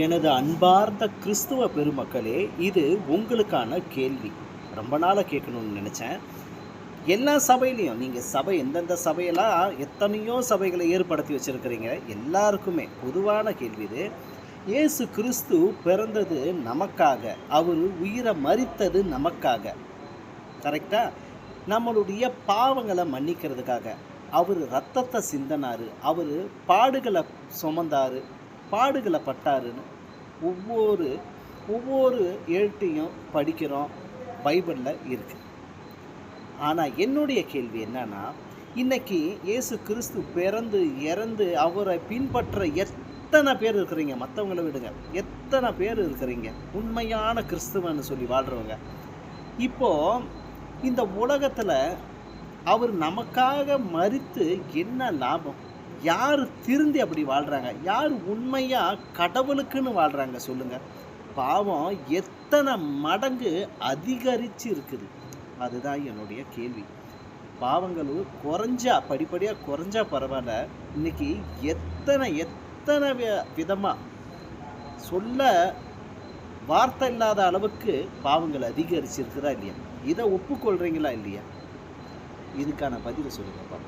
எனது அன்பார்ந்த கிறிஸ்துவ பெருமக்களே, இது உங்களுக்கான கேள்வி. ரொம்ப நாளாக கேட்கணும்னு நினச்சேன். எல்லா சபையிலையும் நீங்கள் சபை எந்தெந்த சபையெல்லாம் எத்தனையோ சபைகளை ஏற்படுத்தி வச்சுருக்கிறீங்க, எல்லாருக்குமே பொதுவான கேள்வி இது. இயேசு கிறிஸ்து பிறந்தது நமக்காக, அவர் உயிரை மரித்தது நமக்காக, கரெக்டா? நம்மளுடைய பாவங்களை மன்னிக்கிறதுக்காக அவர் ரத்தத்தை சிந்தினார், அவர் பாடுகளை சுமந்தார், பாடுகளை பட்டாருன்னு ஒவ்வொரு ஒவ்வொரு எழுத்தையும் படிக்கிறோம், பைபிளில் இருக்குது. ஆனால் என்னுடைய கேள்வி என்னன்னா, இன்றைக்கி இயேசு கிறிஸ்து பிறந்து இறந்து அவரை பின்பற்ற எத்தனை பேர் இருக்கிறீங்க? மற்றவங்கள விடுங்க, எத்தனை பேர் இருக்கிறீங்க உண்மையான கிறிஸ்துவன்னு சொல்லி வாழ்கிறவங்க? இப்போது இந்த உலகத்தில் அவர் நமக்காக மரித்து என்ன லாபம்? யார் திருந்தி அப்படி வாழ்கிறாங்க? யார் உண்மையாக கடவுளுக்குன்னு வாழ்கிறாங்க சொல்லுங்கள்? பாவம் எத்தனை மடங்கு அதிகரித்து இருக்குது, அதுதான் என்னுடைய கேள்வி. பாவங்கள் குறைஞ்சா, படிப்படியாக குறைஞ்சா பரவாயில்ல, இன்றைக்கி எத்தனை எத்தனை விதமாக சொல்ல வார்த்தை இல்லாத அளவுக்கு பாவங்கள் அதிகரிச்சிருக்குதா இல்லையா? இதை ஒப்புக்கொள்கிறீங்களா இல்லையா? இதுக்கான பதிலை சொல்லுங்கப்பா.